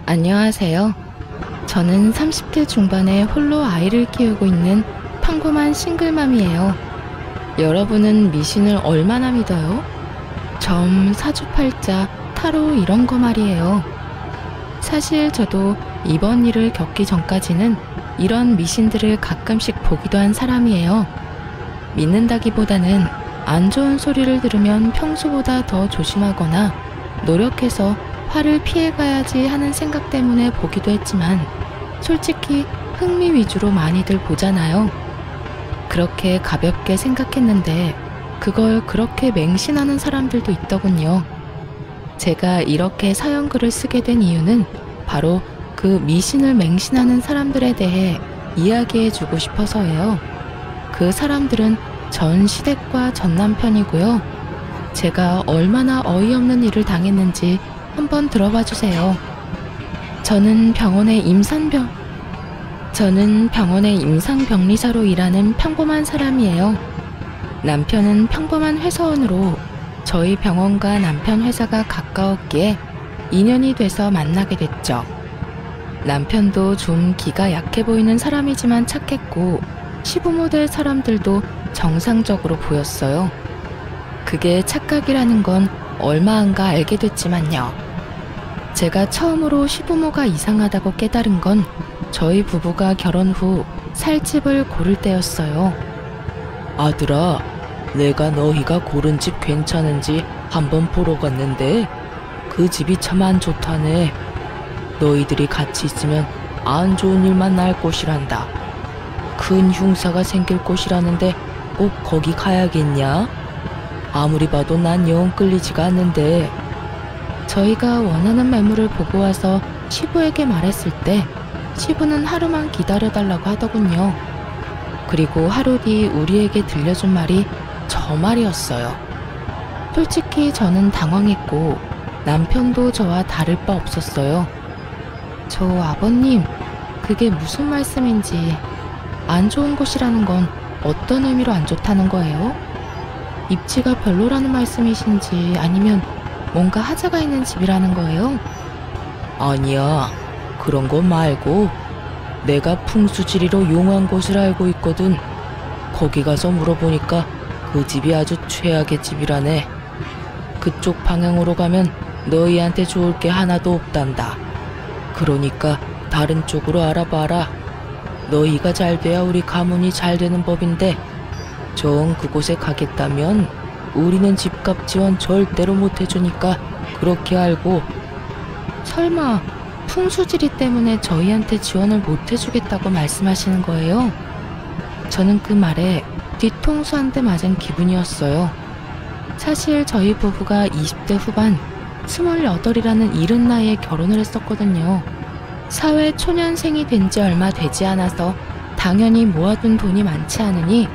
안녕하세요. 저는 30대 중반에 홀로 아이를 키우고 있는 평범한 싱글맘이에요. 여러분은 미신을 얼마나 믿어요? 점, 사주팔자, 타로 이런 거 말이에요. 사실 저도 이번 일을 겪기 전까지는 이런 미신들을 가끔씩 보기도 한 사람이에요. 믿는다기보다는 안 좋은 소리를 들으면 평소보다 더 조심하거나 노력해서 화를 피해가야지 하는 생각 때문에 보기도 했지만 솔직히 흥미 위주로 많이들 보잖아요. 그렇게 가볍게 생각했는데 그걸 그렇게 맹신하는 사람들도 있더군요. 제가 이렇게 사연글을 쓰게 된 이유는 바로 그 미신을 맹신하는 사람들에 대해 이야기해주고 싶어서예요. 그 사람들은 전 시댁과 전 남편이고요. 제가 얼마나 어이없는 일을 당했는지 한번 들어봐 주세요. 저는 병원의 임상병리사로 일하는 평범한 사람이에요. 남편은 평범한 회사원으로 저희 병원과 남편 회사가 가까웠기에 인연이 돼서 만나게 됐죠. 남편도 좀 기가 약해 보이는 사람이지만 착했고 시부모 될 사람들도 정상적으로 보였어요. 그게 착각이라는 건 얼마 안가 알게 됐지만요. 제가 처음으로 시부모가 이상하다고 깨달은 건 저희 부부가 결혼 후 살 집을 고를 때였어요. 아들아, 내가 너희가 고른 집 괜찮은지 한번 보러 갔는데 그 집이 참 안 좋다네. 너희들이 같이 있으면 안 좋은 일만 날 곳이란다. 큰 흉사가 생길 곳이라는데 꼭 거기 가야겠냐? 아무리 봐도 난 영 끌리지가 않는데. 저희가 원하는 매물을 보고 와서 시부에게 말했을 때 시부는 하루만 기다려달라고 하더군요. 그리고 하루 뒤 우리에게 들려준 말이 저 말이었어요. 솔직히 저는 당황했고 남편도 저와 다를 바 없었어요. 저 아버님, 그게 무슨 말씀인지, 안 좋은 곳이라는 건 어떤 의미로 안 좋다는 거예요? 입지가 별로라는 말씀이신지 아니면 뭔가 하자가 있는 집이라는 거예요? 아니야, 그런 거 말고 내가 풍수지리로 용한 곳을 알고 있거든. 거기 가서 물어보니까 그 집이 아주 최악의 집이라네. 그쪽 방향으로 가면 너희한테 좋을 게 하나도 없단다. 그러니까 다른 쪽으로 알아봐라. 너희가 잘 돼야 우리 가문이 잘 되는 법인데 정 그곳에 가겠다면 우리는 집값 지원 절대로 못 해주니까 그렇게 알고. 설마 풍수지리 때문에 저희한테 지원을 못 해주겠다고 말씀하시는 거예요? 저는 그 말에 뒤통수 한 대 맞은 기분이었어요. 사실 저희 부부가 20대 후반 28이라는 이른 나이에 결혼을 했었거든요. 사회 초년생이 된 지 얼마 되지 않아서 당연히 모아둔 돈이 많지 않으니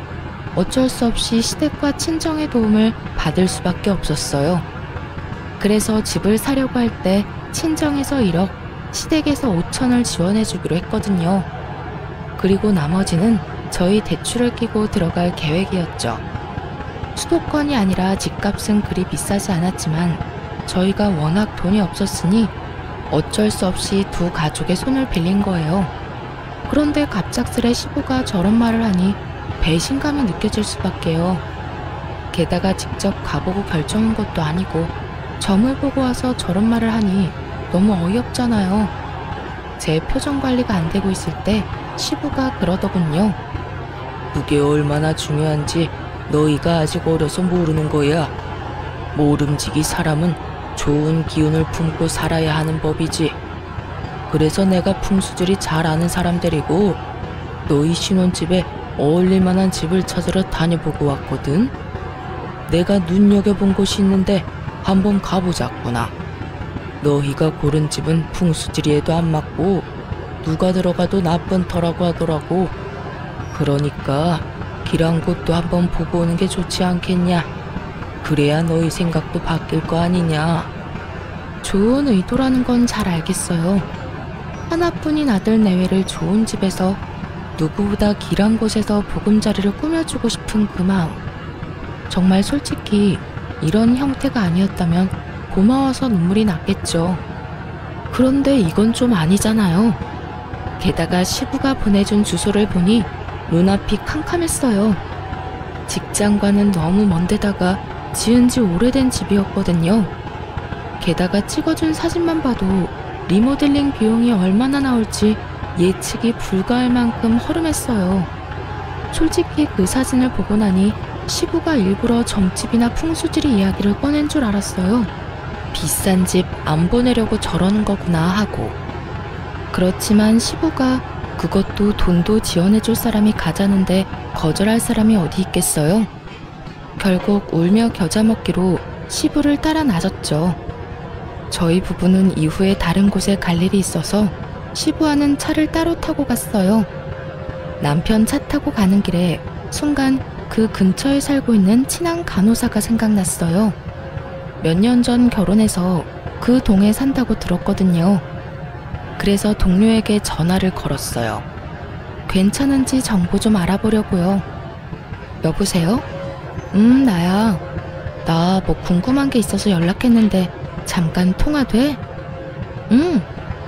어쩔 수 없이 시댁과 친정의 도움을 받을 수밖에 없었어요. 그래서 집을 사려고 할 때 친정에서 1억, 시댁에서 5천을 지원해주기로 했거든요. 그리고 나머지는 저희 대출을 끼고 들어갈 계획이었죠. 수도권이 아니라 집값은 그리 비싸지 않았지만 저희가 워낙 돈이 없었으니 어쩔 수 없이 두 가족의 손을 빌린 거예요. 그런데 갑작스레 시부가 저런 말을 하니 배신감이 느껴질 수밖에요. 게다가 직접 가보고 결정한 것도 아니고 점을 보고 와서 저런 말을 하니 너무 어이없잖아요. 제 표정 관리가 안 되고 있을 때 시부가 그러더군요. 그게 얼마나 중요한지 너희가 아직 어려서 모르는 거야. 모름지기 사람은 좋은 기운을 품고 살아야 하는 법이지. 그래서 내가 풍수들이 잘 아는 사람들이고 너희 신혼집에 어울릴 만한 집을 찾으러 다녀보고 왔거든. 내가 눈여겨본 곳이 있는데 한번 가보자꾸나. 너희가 고른 집은 풍수지리에도 안 맞고 누가 들어가도 나쁜 터라고 하더라고. 그러니까 길한 곳도 한번 보고 오는 게 좋지 않겠냐. 그래야 너희 생각도 바뀔 거 아니냐. 좋은 의도라는 건 잘 알겠어요. 하나뿐인 아들 내외를 좋은 집에서 누구보다 길한 곳에서 보금자리를 꾸며주고 싶은 그 마음. 정말 솔직히 이런 형태가 아니었다면 고마워서 눈물이 났겠죠. 그런데 이건 좀 아니잖아요. 게다가 시부가 보내준 주소를 보니 눈앞이 캄캄했어요. 직장과는 너무 먼 데다가 지은 지 오래된 집이었거든요. 게다가 찍어준 사진만 봐도 리모델링 비용이 얼마나 나올지 예측이 불가할 만큼 허름했어요. 솔직히 그 사진을 보고 나니 시부가 일부러 점집이나 풍수지리 이야기를 꺼낸 줄 알았어요. 비싼 집 안 보내려고 저러는 거구나 하고. 그렇지만 시부가 그것도 돈도 지원해줄 사람이 가자는데 거절할 사람이 어디 있겠어요? 결국 울며 겨자 먹기로 시부를 따라 나섰죠. 저희 부부는 이후에 다른 곳에 갈 일이 있어서 시부와는 차를 따로 타고 갔어요. 남편 차 타고 가는 길에 순간 그 근처에 살고 있는 친한 간호사가 생각났어요. 몇 년 전 결혼해서 그 동에 산다고 들었거든요. 그래서 동료에게 전화를 걸었어요. 괜찮은지 정보 좀 알아보려고요. 여보세요? 나야. 나 뭐 궁금한 게 있어서 연락했는데 잠깐 통화 돼?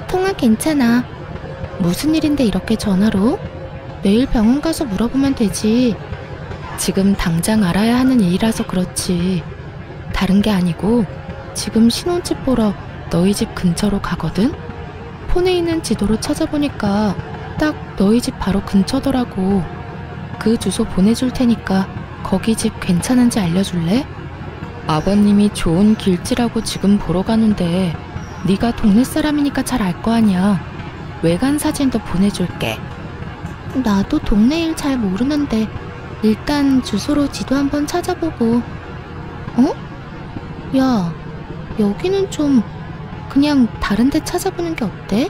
통화 괜찮아. 무슨 일인데 이렇게 전화로? 내일 병원 가서 물어보면 되지. 지금 당장 알아야 하는 일이라서 그렇지. 다른 게 아니고 지금 신혼집 보러 너희 집 근처로 가거든? 폰에 있는 지도로 찾아보니까 딱 너희 집 바로 근처더라고. 그 주소 보내줄 테니까 거기 집 괜찮은지 알려줄래? 아버님이 좋은 길지라고 지금 보러 가는데 네가 동네 사람이니까 잘 알 거 아니야. 외관 사진도 보내줄게. 나도 동네 일 잘 모르는데 일단 주소로 지도 한번 찾아보고. 야, 여기는 좀 그냥 다른 데 찾아보는 게 어때?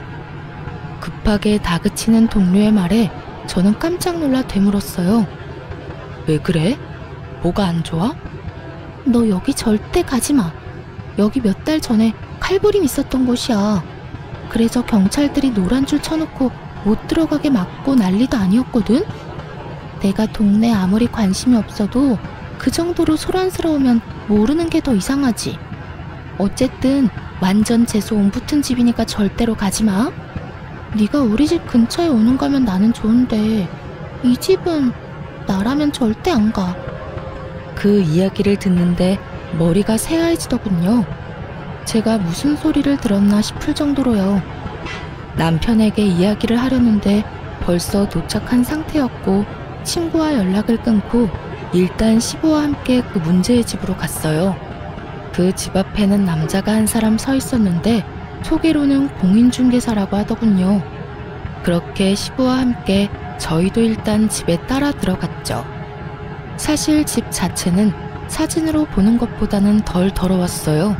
급하게 다그치는 동료의 말에 저는 깜짝 놀라 되물었어요. 왜 그래? 뭐가 안 좋아? 너 여기 절대 가지 마. 여기 몇 달 전에 칼부림 있었던 곳이야. 그래서 경찰들이 노란 줄 쳐놓고 못 들어가게 막고 난리도 아니었거든? 내가 동네 아무리 관심이 없어도 그 정도로 소란스러우면 모르는 게 더 이상하지. 어쨌든 완전 재수 온 붙은 집이니까 절대로 가지 마. 네가 우리 집 근처에 오는 거면 나는 좋은데 이 집은 나라면 절대 안 가. 그 이야기를 듣는데 머리가 새하얘지더군요. 제가 무슨 소리를 들었나 싶을 정도로요. 남편에게 이야기를 하려는데 벌써 도착한 상태였고 친구와 연락을 끊고 일단 시부와 함께 그 문제의 집으로 갔어요. 그 집 앞에는 남자가 한 사람 서 있었는데 소개로는 공인중개사라고 하더군요. 그렇게 시부와 함께 저희도 일단 집에 따라 들어갔죠. 사실 집 자체는 사진으로 보는 것보다는 덜 더러웠어요.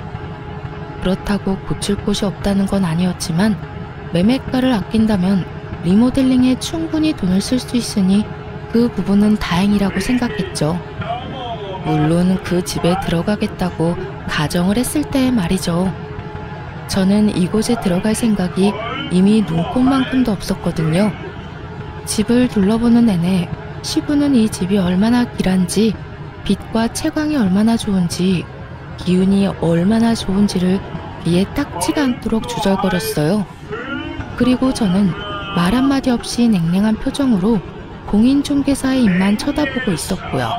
그렇다고 고칠 곳이 없다는 건 아니었지만 매매가를 아낀다면 리모델링에 충분히 돈을 쓸 수 있으니 그 부분은 다행이라고 생각했죠. 물론 그 집에 들어가겠다고 가정을 했을 때의 말이죠. 저는 이곳에 들어갈 생각이 이미 눈꼽만큼도 없었거든요. 집을 둘러보는 내내 시부는 이 집이 얼마나 길한지, 빛과 채광이 얼마나 좋은지, 기운이 얼마나 좋은지를 귀에 딱지가 않도록 주절거렸어요. 그리고 저는 말 한마디 없이 냉랭한 표정으로 공인중개사의 입만 쳐다보고 있었고요.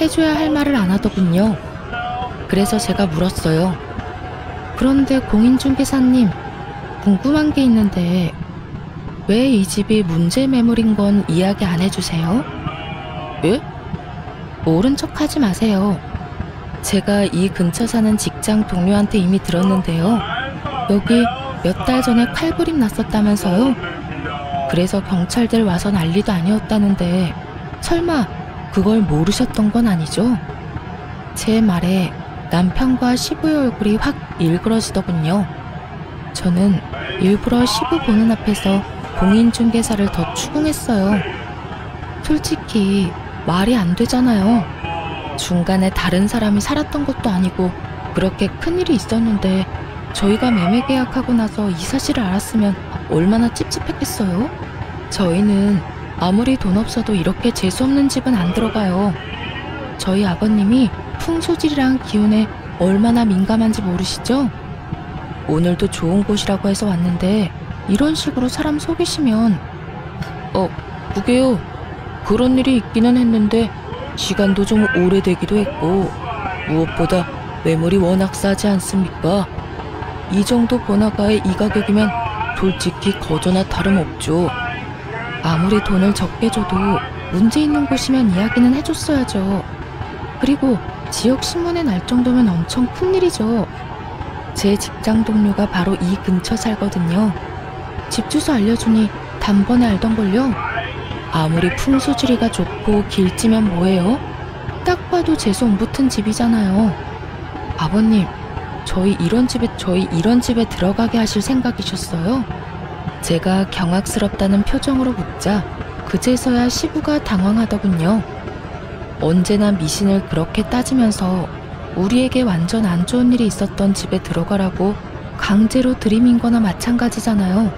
해줘야 할 말을 안 하더군요. 그래서 제가 물었어요. 그런데 공인중개사님, 궁금한 게 있는데 왜 이 집이 문제 매물인 건 이야기 안 해주세요? 예? 모른 척 하지 마세요. 제가 이 근처 사는 직장 동료한테 이미 들었는데요. 여기 몇 달 전에 칼부림 났었다면서요? 그래서 경찰들 와서 난리도 아니었다는데 설마 그걸 모르셨던 건 아니죠? 제 말에 남편과 시부의 얼굴이 확 일그러지더군요. 저는 일부러 시부 보는 앞에서 공인중개사를 더 추궁했어요. 솔직히 말이 안 되잖아요. 중간에 다른 사람이 살았던 것도 아니고 그렇게 큰일이 있었는데 저희가 매매 계약하고 나서 이 사실을 알았으면 얼마나 찝찝했겠어요? 저희는 아무리 돈 없어도 이렇게 재수없는 집은 안 들어가요. 저희 아버님이 풍소질이랑 기운에 얼마나 민감한지 모르시죠? 오늘도 좋은 곳이라고 해서 왔는데 이런 식으로 사람 속이시면 그게요. 그런 일이 있기는 했는데 시간도 좀 오래되기도 했고 무엇보다 매물이 워낙 싸지 않습니까? 이 정도 번화가에 이 가격이면 솔직히 거저나 다름없죠. 아무리 돈을 적게 줘도 문제 있는 곳이면 이야기는 해줬어야죠. 그리고 지역 신문에 날 정도면 엄청 큰일이죠. 제 직장 동료가 바로 이 근처 살거든요. 집 주소 알려주니 단번에 알던걸요. 아무리 풍수지리가 좋고 길지면 뭐예요? 딱 봐도 재수 안 붙은 집이잖아요. 아버님, 저희 이런 집에 들어가게 하실 생각이셨어요? 제가 경악스럽다는 표정으로 묻자 그제서야 시부가 당황하더군요. 언제나 미신을 그렇게 따지면서 우리에게 완전 안 좋은 일이 있었던 집에 들어가라고 강제로 들이민 거나 마찬가지잖아요.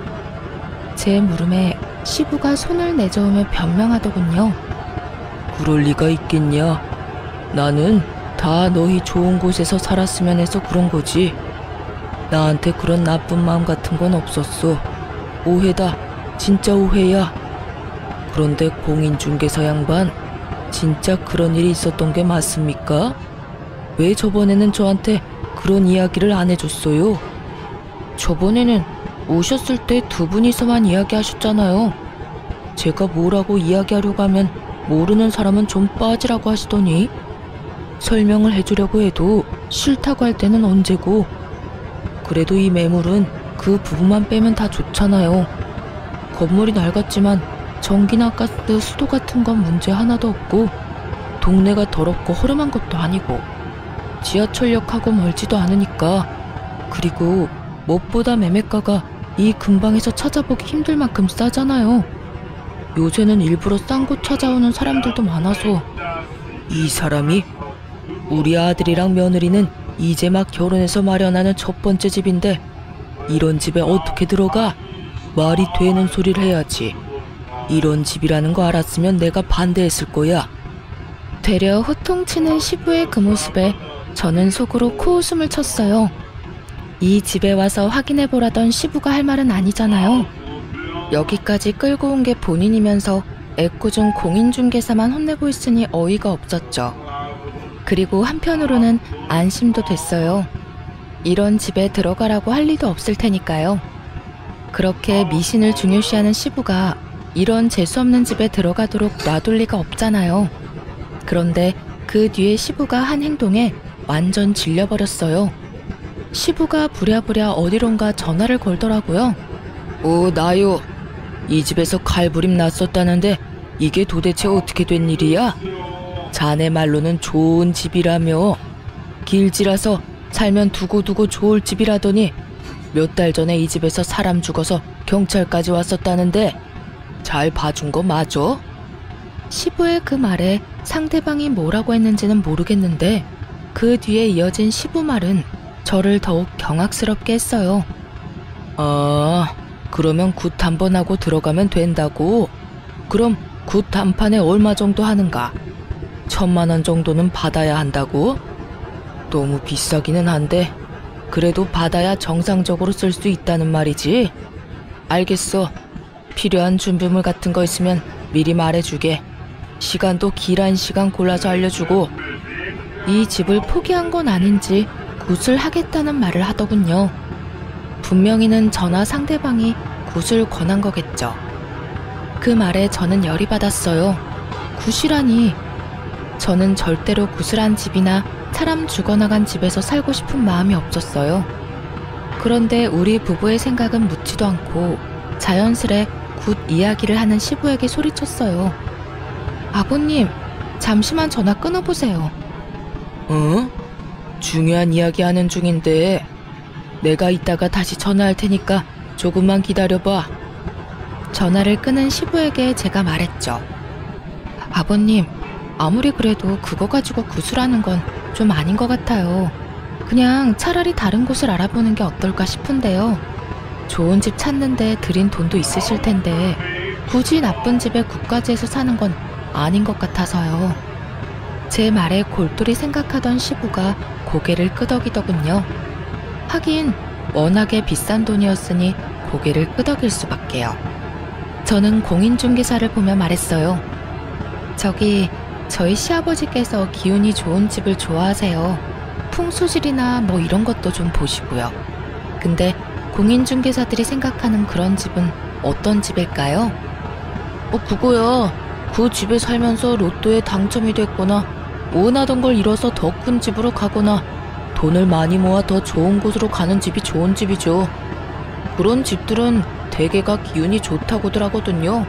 제 물음에 시부가 손을 내저으며 변명하더군요. 그럴 리가 있겠냐? 나는 다 너희 좋은 곳에서 살았으면 해서 그런 거지. 나한테 그런 나쁜 마음 같은 건 없었어. 오해다. 진짜 오해야. 그런데 공인중개사 양반, 진짜 그런 일이 있었던 게 맞습니까? 왜 저번에는 저한테 그런 이야기를 안 해줬어요? 저번에는 오셨을 때 두 분이서만 이야기하셨잖아요. 제가 뭐라고 이야기하려고 하면 모르는 사람은 좀 빠지라고 하시더니 설명을 해주려고 해도 싫다고 할 때는 언제고. 그래도 이 매물은 그 부분만 빼면 다 좋잖아요. 건물이 낡았지만 전기나 가스, 수도 같은 건 문제 하나도 없고 동네가 더럽고 허름한 것도 아니고 지하철역하고 멀지도 않으니까. 그리고 무엇보다 매매가가 이 근방에서 찾아보기 힘들 만큼 싸잖아요. 요새는 일부러 싼 곳 찾아오는 사람들도 많아서. 이 사람이? 우리 아들이랑 며느리는 이제 막 결혼해서 마련하는 첫 번째 집인데 이런 집에 어떻게 들어가? 말이 되는 소리를 해야지. 이런 집이라는 거 알았으면 내가 반대했을 거야. 되려 호통치는 시부의 그 모습에 저는 속으로 코웃음을 쳤어요. 이 집에 와서 확인해보라던 시부가 할 말은 아니잖아요. 여기까지 끌고 온 게 본인이면서 애꿎은 공인중개사만 혼내고 있으니 어이가 없었죠. 그리고 한편으로는 안심도 됐어요. 이런 집에 들어가라고 할 리도 없을 테니까요. 그렇게 미신을 중요시하는 시부가 이런 재수없는 집에 들어가도록 놔둘 리가 없잖아요. 그런데 그 뒤에 시부가 한 행동에 완전 질려버렸어요. 시부가 부랴부랴 어디론가 전화를 걸더라고요. 나요. 이 집에서 칼부림 났었다는데 이게 도대체 어떻게 된 일이야? 자네 말로는 좋은 집이라며. 길지라서 살면 두고두고 좋을 집이라더니 몇 달 전에 이 집에서 사람 죽어서 경찰까지 왔었다는데 잘 봐준 거 맞아? 시부의 그 말에 상대방이 뭐라고 했는지는 모르겠는데 그 뒤에 이어진 시부 말은 저를 더욱 경악스럽게 했어요. 그러면 굿 한 번 하고 들어가면 된다고? 그럼 굿 한 판에 얼마 정도 하는가? 1,000만 원 정도는 받아야 한다고? 너무 비싸기는 한데 그래도 받아야 정상적으로 쓸 수 있다는 말이지? 알겠어. 필요한 준비물 같은 거 있으면 미리 말해주게. 시간도 길한 시간 골라서 알려주고. 이 집을 포기한 건 아닌지 굿을 하겠다는 말을 하더군요. 분명히는 저나 상대방이 굿을 권한 거겠죠. 그 말에 저는 열이 받았어요. 굿이라니. 저는 절대로 굿을 한 집이나 사람 죽어나간 집에서 살고 싶은 마음이 없었어요. 그런데 우리 부부의 생각은 묻지도 않고 자연스레 굿 이야기를 하는 시부에게 소리쳤어요. 아버님, 잠시만 전화 끊어보세요. 중요한 이야기 하는 중인데 내가 이따가 다시 전화할 테니까 조금만 기다려봐. 전화를 끊은 시부에게 제가 말했죠. 아버님, 아무리 그래도 그거 가지고 구술하는 건 좀 아닌 것 같아요. 그냥 차라리 다른 곳을 알아보는 게 어떨까 싶은데요. 좋은 집 찾는데 들인 돈도 있으실 텐데 굳이 나쁜 집에 굿까지 해서 사는 건 아닌 것 같아서요. 제 말에 골똘히 생각하던 시부가 고개를 끄덕이더군요. 하긴 워낙에 비싼 돈이었으니 고개를 끄덕일 수밖에요. 저는 공인중개사를 보며 말했어요. 저희 시아버지께서 기운이 좋은 집을 좋아하세요. 풍수질이나 뭐 이런 것도 좀 보시고요. 근데 공인중개사들이 생각하는 그런 집은 어떤 집일까요? 그거야. 그 집에 살면서 로또에 당첨이 됐거나 원하던 걸 잃어서 더 큰 집으로 가거나 돈을 많이 모아 더 좋은 곳으로 가는 집이 좋은 집이죠. 그런 집들은 대개가 기운이 좋다고들 하거든요.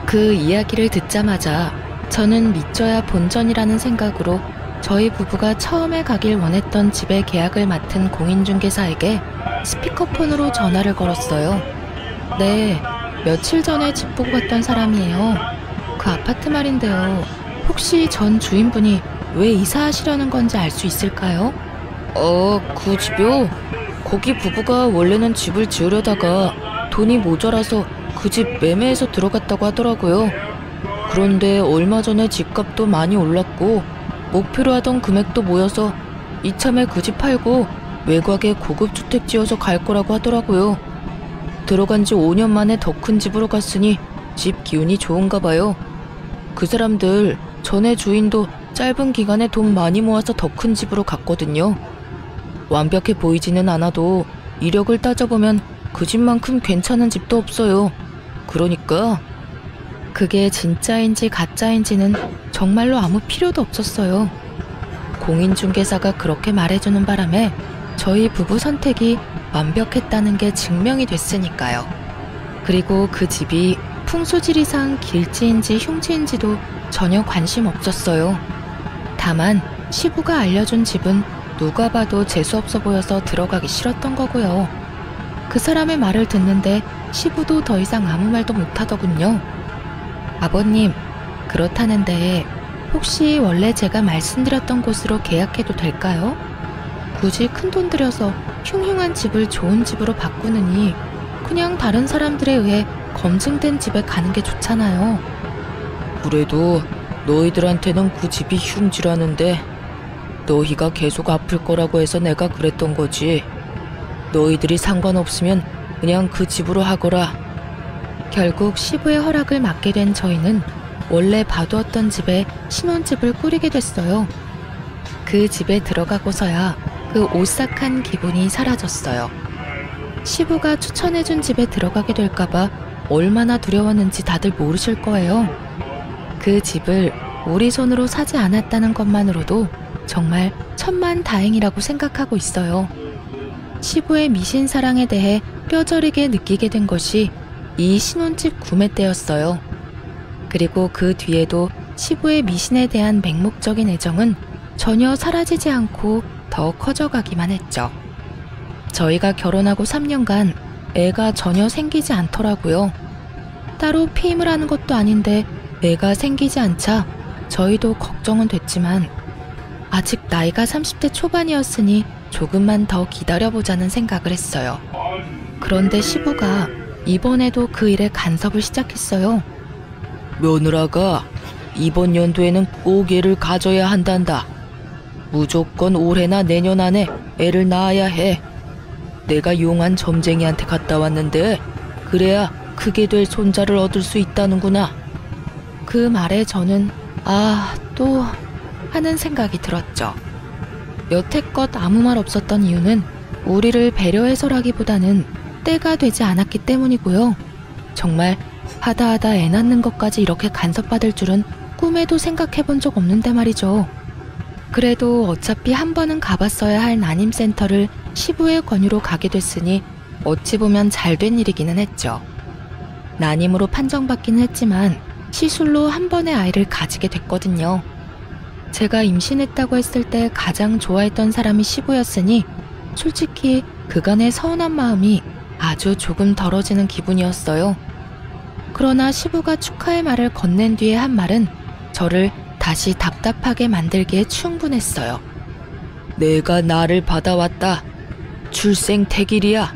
그 이야기를 듣자마자 저는 믿져야 본전이라는 생각으로 저희 부부가 처음에 가길 원했던 집의 계약을 맡은 공인중개사에게 스피커폰으로 전화를 걸었어요. 네, 며칠 전에 집 보고 갔던 사람이에요. 그 아파트 말인데요. 혹시 전 주인분이 왜 이사하시려는 건지 알 수 있을까요? 그 집이요? 거기 부부가 원래는 집을 지으려다가 돈이 모자라서 그 집 매매해서 들어갔다고 하더라고요. 그런데 얼마 전에 집값도 많이 올랐고 목표로 하던 금액도 모여서 이참에 그 집 팔고 외곽에 고급 주택 지어서 갈 거라고 하더라고요. 들어간 지 5년 만에 더 큰 집으로 갔으니 집 기운이 좋은가 봐요. 그 사람들 전에 주인도 짧은 기간에 돈 많이 모아서 더 큰 집으로 갔거든요. 완벽해 보이지는 않아도 이력을 따져보면 그 집만큼 괜찮은 집도 없어요. 그러니까 그게 진짜인지 가짜인지는 정말로 아무 필요도 없었어요. 공인중개사가 그렇게 말해주는 바람에 저희 부부 선택이 완벽했다는 게 증명이 됐으니까요. 그리고 그 집이 풍수지리상 길지인지 흉지인지도 전혀 관심 없었어요. 다만 시부가 알려준 집은 누가 봐도 재수없어 보여서 들어가기 싫었던 거고요. 그 사람의 말을 듣는데 시부도 더 이상 아무 말도 못하더군요. 아버님, 그렇다는데 혹시 원래 제가 말씀드렸던 곳으로 계약해도 될까요? 굳이 큰돈 들여서 흉흉한 집을 좋은 집으로 바꾸느니 그냥 다른 사람들에 의해 검증된 집에 가는 게 좋잖아요. 그래도 너희들한테는 그 집이 흉지라는데 너희가 계속 아플 거라고 해서 내가 그랬던 거지. 너희들이 상관없으면 그냥 그 집으로 하거라. 결국 시부의 허락을 받게 된 저희는 원래 봐두었던 집에 신혼집을 꾸리게 됐어요. 그 집에 들어가고서야 그 오싹한 기분이 사라졌어요. 시부가 추천해준 집에 들어가게 될까봐 얼마나 두려웠는지 다들 모르실 거예요. 그 집을 우리 손으로 사지 않았다는 것만으로도 정말 천만다행이라고 생각하고 있어요. 시부의 미신 사랑에 대해 뼈저리게 느끼게 된 것이 이 신혼집 구매 때였어요. 그리고 그 뒤에도 시부의 미신에 대한 맹목적인 애정은 전혀 사라지지 않고 더 커져가기만 했죠. 저희가 결혼하고 3년간 애가 전혀 생기지 않더라고요. 따로 피임을 하는 것도 아닌데 애가 생기지 않자 저희도 걱정은 됐지만 아직 나이가 30대 초반이었으니 조금만 더 기다려보자는 생각을 했어요. 그런데 시부가 이번에도 그 일에 간섭을 시작했어요. 며느라가 이번 연도에는 꼭 애를 가져야 한단다. 무조건 올해나 내년 안에 애를 낳아야 해. 내가 용한 점쟁이한테 갔다 왔는데 그래야 크게 될 손자를 얻을 수 있다는구나. 그 말에 저는 또 하는 생각이 들었죠. 여태껏 아무 말 없었던 이유는 우리를 배려해서라기보다는 때가 되지 않았기 때문이고요. 정말 하다하다 애 낳는 것까지 이렇게 간섭받을 줄은 꿈에도 생각해본 적 없는데 말이죠. 그래도 어차피 한 번은 가봤어야 할 난임센터를 시부의 권유로 가게 됐으니 어찌 보면 잘된 일이기는 했죠. 난임으로 판정받기는 했지만 시술로 한 번의 아이를 가지게 됐거든요. 제가 임신했다고 했을 때 가장 좋아했던 사람이 시부였으니 솔직히 그간의 서운한 마음이 아주 조금 덜어지는 기분이었어요. 그러나 시부가 축하의 말을 건넨 뒤에 한 말은 저를 다시 답답하게 만들기에 충분했어요. 내가 나를 받아왔다. 출생택일이야.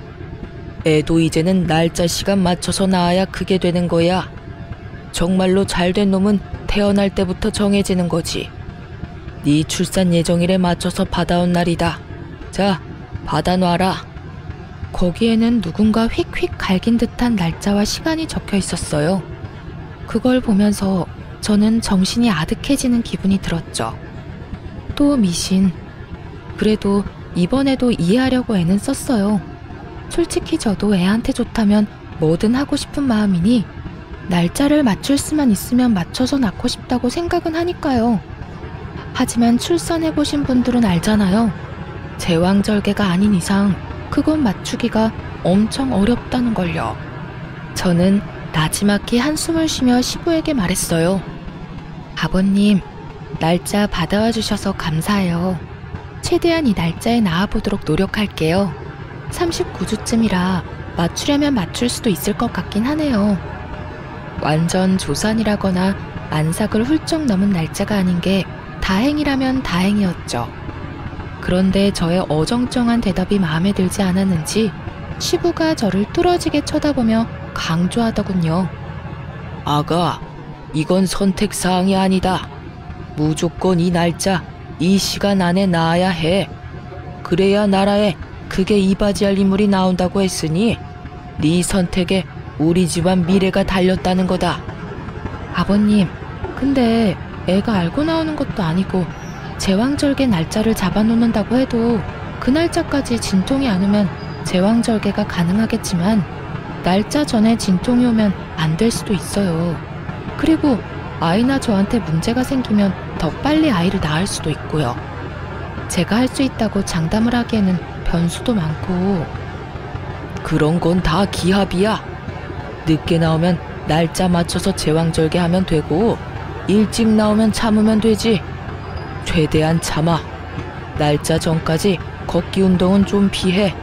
애도 이제는 날짜 시간 맞춰서 낳아야 크게 되는 거야. 정말로 잘된 놈은 태어날 때부터 정해지는 거지. 네 출산 예정일에 맞춰서 받아온 날이다. 자, 받아놔라. 거기에는 누군가 휙휙 갈긴 듯한 날짜와 시간이 적혀 있었어요. 그걸 보면서 저는 정신이 아득해지는 기분이 들었죠. 또 미신. 그래도 이번에도 이해하려고 애는 썼어요. 솔직히 저도 애한테 좋다면 뭐든 하고 싶은 마음이니 날짜를 맞출 수만 있으면 맞춰서 낳고 싶다고 생각은 하니까요. 하지만 출산해보신 분들은 알잖아요. 제왕절개가 아닌 이상 그건 맞추기가 엄청 어렵다는 걸요. 저는 나지막히 한숨을 쉬며 시부에게 말했어요. 아버님, 날짜 받아와 주셔서 감사해요. 최대한 이 날짜에 나와보도록 노력할게요. 39주쯤이라 맞추려면 맞출 수도 있을 것 같긴 하네요. 완전 조산이라거나 안삭을 훌쩍 넘은 날짜가 아닌 게 다행이라면 다행이었죠. 그런데 저의 어정쩡한 대답이 마음에 들지 않았는지 시부가 저를 뚫어지게 쳐다보며 강조하더군요. 아가, 이건 선택사항이 아니다. 무조건 이 날짜, 이 시간 안에 나아야 해. 그래야 나라에 크게 이바지할 인물이 나온다고 했으니 네 선택에 우리 집안 미래가 달렸다는 거다. 아버님, 근데 애가 알고 나오는 것도 아니고 제왕절개 날짜를 잡아놓는다고 해도 그 날짜까지 진통이 안 오면 제왕절개가 가능하겠지만 날짜 전에 진통이 오면 안 될 수도 있어요. 그리고 아이나 저한테 문제가 생기면 더 빨리 아이를 낳을 수도 있고요. 제가 할 수 있다고 장담을 하기에는 변수도 많고. 그런 건 다 기합이야. 늦게 나오면 날짜 맞춰서 제왕절개 하면 되고 일찍 나오면 참으면 되지. 최대한 참아. 날짜 전까지 걷기 운동은 좀 피해.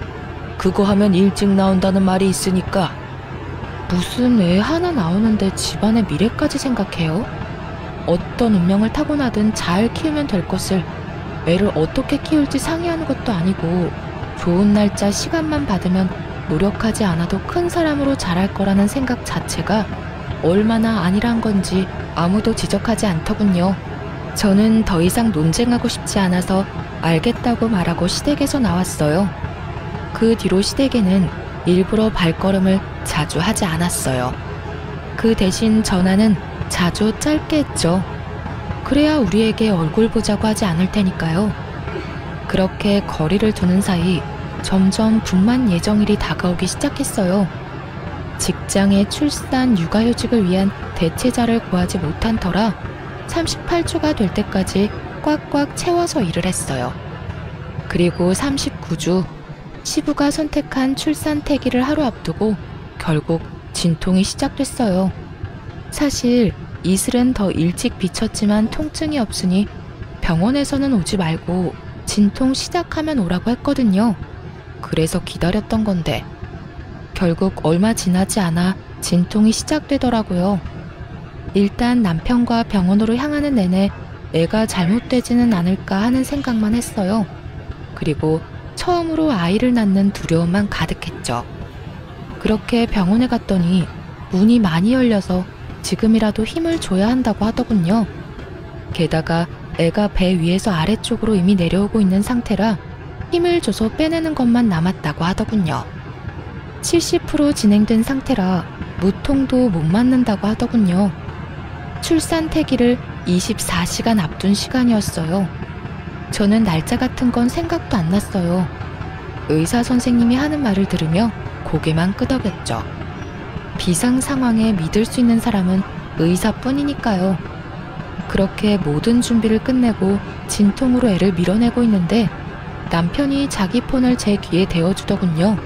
그거 하면 일찍 나온다는 말이 있으니까. 무슨 애 하나 나오는데 집안의 미래까지 생각해요? 어떤 운명을 타고나든 잘 키우면 될 것을 애를 어떻게 키울지 상의하는 것도 아니고 좋은 날짜 시간만 받으면 노력하지 않아도 큰 사람으로 자랄 거라는 생각 자체가 얼마나 안일한 건지 아무도 지적하지 않더군요. 저는 더 이상 논쟁하고 싶지 않아서 알겠다고 말하고 시댁에서 나왔어요. 그 뒤로 시댁에는 일부러 발걸음을 자주 하지 않았어요. 그 대신 전화는 자주 짧게 했죠. 그래야 우리에게 얼굴 보자고 하지 않을 테니까요. 그렇게 거리를 두는 사이 점점 분만 예정일이 다가오기 시작했어요. 직장의 출산, 육아휴직을 위한 대체자를 구하지 못한 터라 38주가 될 때까지 꽉꽉 채워서 일을 했어요. 그리고 39주, 시부가 선택한 출산 태기를 하루 앞두고 결국 진통이 시작됐어요. 사실 이슬은 더 일찍 비쳤지만 통증이 없으니 병원에서는 오지 말고 진통 시작하면 오라고 했거든요. 그래서 기다렸던 건데 결국 얼마 지나지 않아 진통이 시작되더라고요. 일단 남편과 병원으로 향하는 내내 애가 잘못되지는 않을까 하는 생각만 했어요. 그리고 처음으로 아이를 낳는 두려움만 가득했죠. 그렇게 병원에 갔더니 문이 많이 열려서 지금이라도 힘을 줘야 한다고 하더군요. 게다가 애가 배 위에서 아래쪽으로 이미 내려오고 있는 상태라 힘을 줘서 빼내는 것만 남았다고 하더군요. 70% 진행된 상태라 무통도 못 맞는다고 하더군요. 출산 태기를 24시간 앞둔 시간이었어요. 저는 날짜 같은 건 생각도 안 났어요. 의사 선생님이 하는 말을 들으며 고개만 끄덕였죠. 비상 상황에 믿을 수 있는 사람은 의사뿐이니까요. 그렇게 모든 준비를 끝내고 진통으로 애를 밀어내고 있는데 남편이 자기 폰을 제 귀에 대어주더군요.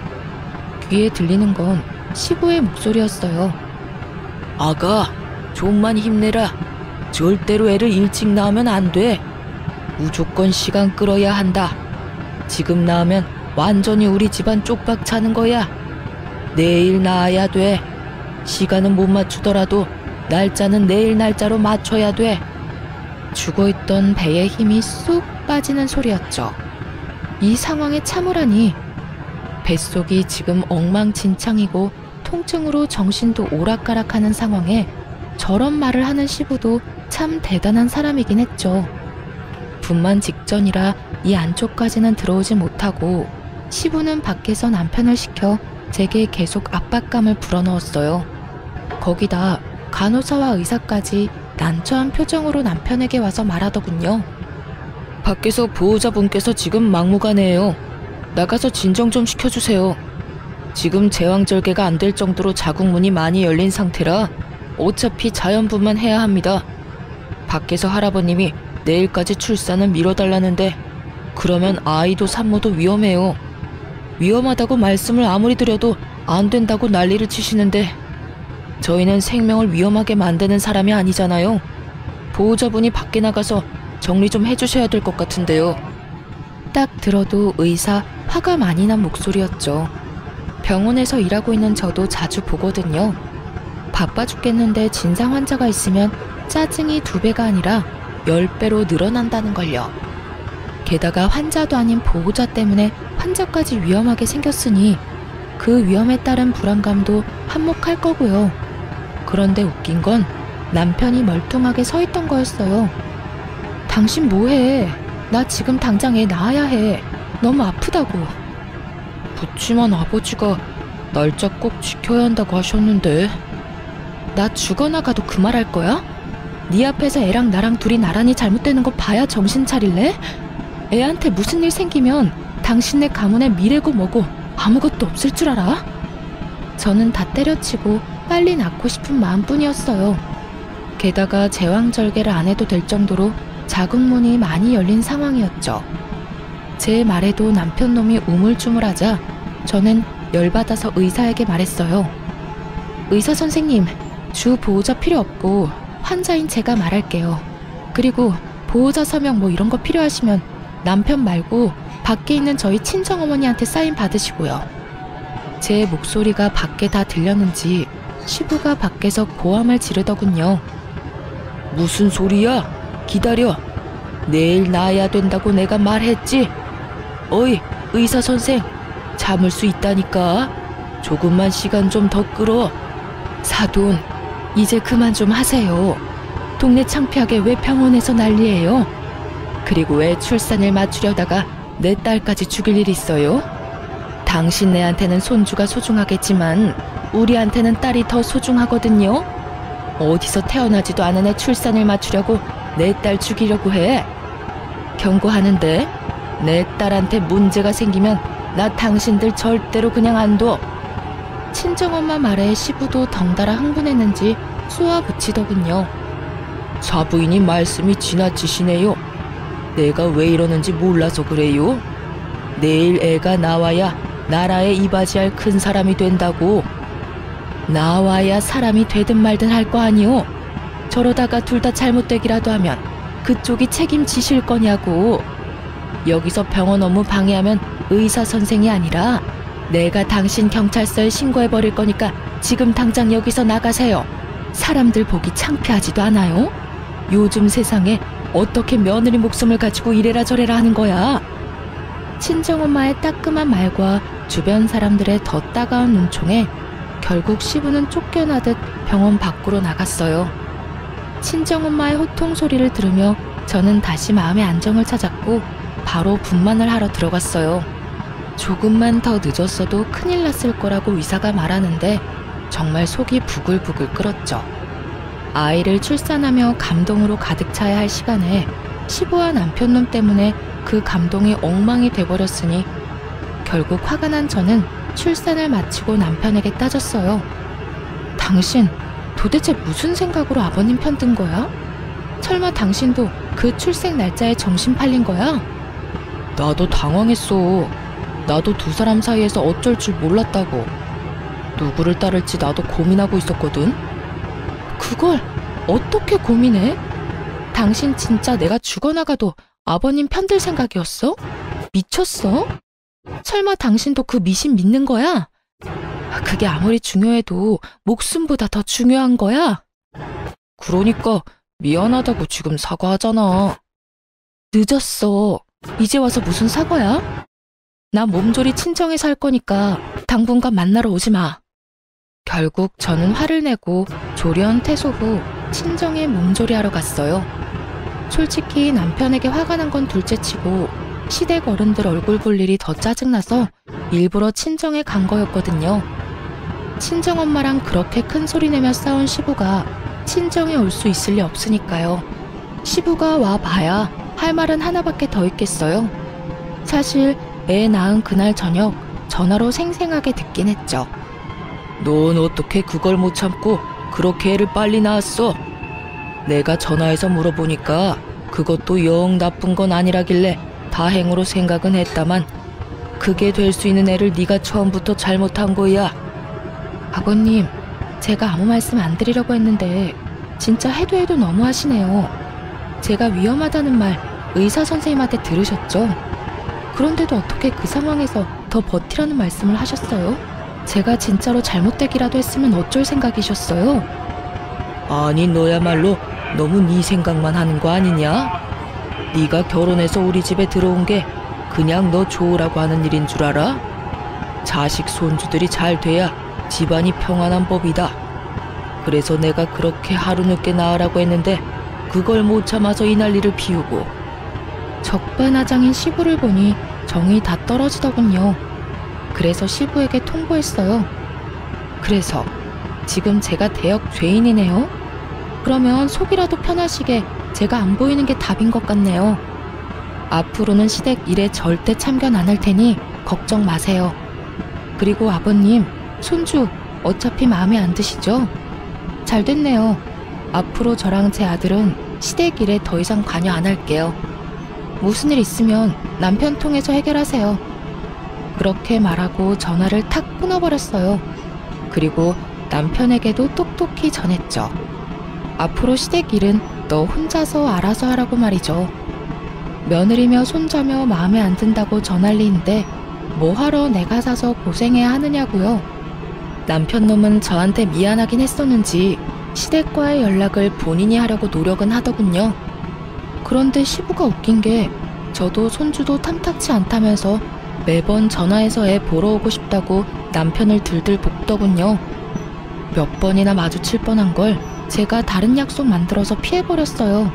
귀에 들리는 건 시부의 목소리였어요. 아가, 좀만 힘내라. 절대로 애를 일찍 낳으면 안 돼. 무조건 시간 끌어야 한다. 지금 낳으면 완전히 우리 집안 쪽박 차는 거야. 내일 낳아야 돼. 시간은 못 맞추더라도 날짜는 내일 날짜로 맞춰야 돼. 죽어있던 배에 힘이 쑥 빠지는 소리였죠. 이 상황에 참으라니. 뱃속이 지금 엉망진창이고 통증으로 정신도 오락가락하는 상황에 저런 말을 하는 시부도 참 대단한 사람이긴 했죠. 분만 직전이라 이 안쪽까지는 들어오지 못하고 시부는 밖에서 남편을 시켜 제게 계속 압박감을 불어넣었어요. 거기다 간호사와 의사까지 난처한 표정으로 남편에게 와서 말하더군요. 밖에서 보호자분께서 지금 막무가내예요. 나가서 진정 좀 시켜주세요. 지금 제왕절개가 안 될 정도로 자궁문이 많이 열린 상태라 어차피 자연분만 해야 합니다. 밖에서 할아버님이 내일까지 출산을 미뤄달라는데 그러면 아이도 산모도 위험해요. 위험하다고 말씀을 아무리 드려도 안 된다고 난리를 치시는데 저희는 생명을 위험하게 만드는 사람이 아니잖아요. 보호자분이 밖에 나가서 정리 좀 해주셔야 될 것 같은데요. 딱 들어도 의사 화가 많이 난 목소리였죠. 병원에서 일하고 있는 저도 자주 보거든요. 바빠 죽겠는데 진상 환자가 있으면 짜증이 2배가 아니라 10배로 늘어난다는 걸요. 게다가 환자도 아닌 보호자 때문에 환자까지 위험하게 생겼으니 그 위험에 따른 불안감도 한몫할 거고요. 그런데 웃긴 건 남편이 멀뚱하게 서 있던 거였어요. 당신 뭐해? 나 지금 당장 애 낳아야 해. 너무 아프다고. 그치만 아버지가 날짜 꼭 지켜야 한다고 하셨는데. 나 죽어나가도 그 말 할 거야? 네 앞에서 애랑 나랑 둘이 나란히 잘못되는 거 봐야 정신 차릴래? 애한테 무슨 일 생기면 당신네 가문의 미래고 뭐고 아무것도 없을 줄 알아? 저는 다 때려치고 빨리 낳고 싶은 마음뿐이었어요. 게다가 제왕절개를 안 해도 될 정도로 자궁문이 많이 열린 상황이었죠. 제 말에도 남편 놈이 우물쭈물하자 저는 열받아서 의사에게 말했어요. 의사 선생님, 주 보호자 필요 없고 환자인 제가 말할게요. 그리고 보호자 서명 뭐 이런 거 필요하시면 남편 말고 밖에 있는 저희 친정어머니한테 사인 받으시고요. 제 목소리가 밖에 다 들렸는지 시부가 밖에서 고함을 지르더군요. 무슨 소리야? 기다려. 내일 낳아야 된다고 내가 말했지? 어이, 의사 선생, 참을 수 있다니까. 조금만 시간 좀 더 끌어. 사돈, 이제 그만 좀 하세요. 동네 창피하게 왜 병원에서 난리예요? 그리고 왜 출산을 맞추려다가 내 딸까지 죽일 일 있어요? 당신네한테는 손주가 소중하겠지만 우리한테는 딸이 더 소중하거든요. 어디서 태어나지도 않은 애 출산을 맞추려고 내 딸 죽이려고 해. 경고하는데 내 딸한테 문제가 생기면 나 당신들 절대로 그냥 안 둬. 친정엄마 말에 시부도 덩달아 흥분했는지 쏘아붙이더군요. 사부인이 말씀이 지나치시네요. 내가 왜 이러는지 몰라서 그래요. 내일 애가 나와야 나라에 이바지할 큰 사람이 된다고. 나와야 사람이 되든 말든 할 거 아니오. 저러다가 둘 다 잘못되기라도 하면 그쪽이 책임지실 거냐고. 여기서 병원 업무 방해하면 의사 선생이 아니라 내가 당신 경찰서에 신고해버릴 거니까 지금 당장 여기서 나가세요. 사람들 보기 창피하지도 않아요? 요즘 세상에 어떻게 며느리 목숨을 가지고 이래라 저래라 하는 거야. 친정엄마의 따끔한 말과 주변 사람들의 더 따가운 눈총에 결국 시부는 쫓겨나듯 병원 밖으로 나갔어요. 친정엄마의 호통 소리를 들으며 저는 다시 마음의 안정을 찾았고 바로 분만을 하러 들어갔어요. 조금만 더 늦었어도 큰일 났을 거라고 의사가 말하는데 정말 속이 부글부글 끓었죠. 아이를 출산하며 감동으로 가득 차야 할 시간에 시부와 남편놈 때문에 그 감동이 엉망이 돼버렸으니 결국 화가 난 저는 출산을 마치고 남편에게 따졌어요. 당신 도대체 무슨 생각으로 아버님 편 든 거야? 설마 당신도 그 출생 날짜에 정신 팔린 거야? 나도 당황했어. 나도 두 사람 사이에서 어쩔 줄 몰랐다고. 누구를 따를지 나도 고민하고 있었거든. 그걸 어떻게 고민해? 당신 진짜 내가 죽어나가도 아버님 편들 생각이었어? 미쳤어? 설마 당신도 그 미신 믿는 거야? 그게 아무리 중요해도 목숨보다 더 중요한 거야? 그러니까 미안하다고 지금 사과하잖아. 늦었어. 이제 와서 무슨 사과야? 나 몸조리 친정에 살 거니까 당분간 만나러 오지 마. 결국 저는 화를 내고 조련 퇴소 후 친정에 몸조리하러 갔어요. 솔직히 남편에게 화가 난 건 둘째치고 시댁 어른들 얼굴 볼 일이 더 짜증나서 일부러 친정에 간 거였거든요. 친정엄마랑 그렇게 큰 소리 내며 싸운 시부가 친정에 올 수 있을 리 없으니까요. 시부가 와 봐야 할 말은 하나밖에 더 있겠어요. 사실 애 낳은 그날 저녁 전화로 생생하게 듣긴 했죠. 넌 어떻게 그걸 못 참고 그렇게 애를 빨리 낳았어? 내가 전화해서 물어보니까 그것도 영 나쁜 건 아니라길래 다행으로 생각은 했다만 그게 될 수 있는 애를 네가 처음부터 잘못한 거야. 아버님, 제가 아무 말씀 안 드리려고 했는데 진짜 해도 너무하시네요. 제가 위험하다는 말 의사 선생님한테 들으셨죠? 그런데도 어떻게 그 상황에서 더 버티라는 말씀을 하셨어요? 제가 진짜로 잘못되기라도 했으면 어쩔 생각이셨어요? 아니 너야말로 너무 네 생각만 하는 거 아니냐? 네가 결혼해서 우리 집에 들어온 게 그냥 너 좋으라고 하는 일인 줄 알아? 자식 손주들이 잘 돼야 집안이 평안한 법이다. 그래서 내가 그렇게 하루 늦게 나으라고 했는데 그걸 못 참아서 이 난리를 피우고. 적반하장인 시부를 보니 정이 다 떨어지더군요. 그래서 시부에게 통보했어요. 그래서 지금 제가 대역 죄인이네요? 그러면 속이라도 편하시게 제가 안 보이는 게 답인 것 같네요. 앞으로는 시댁 일에 절대 참견 안 할 테니 걱정 마세요. 그리고 아버님, 손주 어차피 마음에 안 드시죠? 잘 됐네요. 앞으로 저랑 제 아들은 시댁 일에 더 이상 관여 안 할게요. 무슨 일 있으면 남편 통해서 해결하세요. 그렇게 말하고 전화를 탁 끊어버렸어요. 그리고 남편에게도 똑똑히 전했죠. 앞으로 시댁 일은 너 혼자서 알아서 하라고 말이죠. 며느리며 손자며 마음에 안 든다고 전할리인데 뭐하러 내가 사서 고생해야 하느냐고요. 남편 놈은 저한테 미안하긴 했었는지 시댁과의 연락을 본인이 하려고 노력은 하더군요. 그런데 시부가 웃긴 게 저도 손주도 탐탁치 않다면서 매번 전화해서 애 보러 오고 싶다고 남편을 들들 볶더군요. 몇 번이나 마주칠 뻔한 걸 제가 다른 약속 만들어서 피해버렸어요.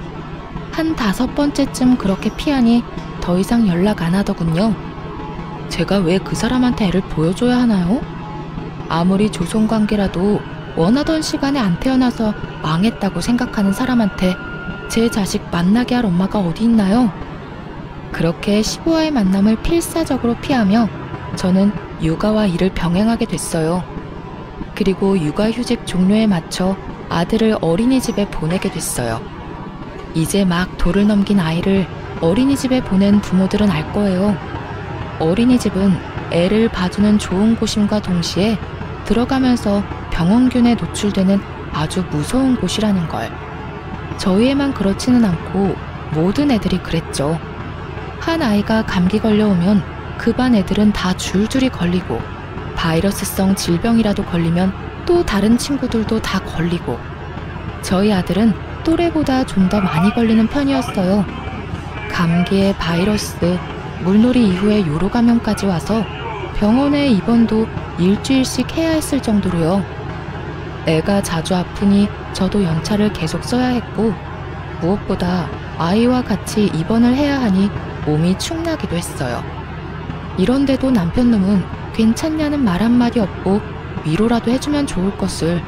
한 5번째쯤 그렇게 피하니 더 이상 연락 안 하더군요. 제가 왜 그 사람한테 애를 보여줘야 하나요? 아무리 조손관계라도 원하던 시간에 안 태어나서 망했다고 생각하는 사람한테 제 자식 만나게 할 엄마가 어디 있나요? 그렇게 시부와의 만남을 필사적으로 피하며 저는 육아와 일을 병행하게 됐어요. 그리고 육아휴직 종료에 맞춰 아들을 어린이집에 보내게 됐어요. 이제 막 돌을 넘긴 아이를 어린이집에 보낸 부모들은 알 거예요. 어린이집은 애를 봐주는 좋은 곳임과 동시에 들어가면서 병원균에 노출되는 아주 무서운 곳이라는 걸. 저희 애만 그렇지는 않고 모든 애들이 그랬죠. 한 아이가 감기 걸려오면 그 반 애들은 다 줄줄이 걸리고, 바이러스성 질병이라도 걸리면 또 다른 친구들도 다 걸리고, 저희 아들은 또래보다 좀 더 많이 걸리는 편이었어요. 감기에 바이러스, 물놀이 이후에 요로 감염까지 와서 병원에 입원도 일주일씩 해야 했을 정도로요. 애가 자주 아프니 저도 연차를 계속 써야 했고, 무엇보다 아이와 같이 입원을 해야 하니 몸이 축나기도 했어요. 이런데도 남편놈은 괜찮냐는 말 한마디 없고 위로라도 해주면 좋을 것을.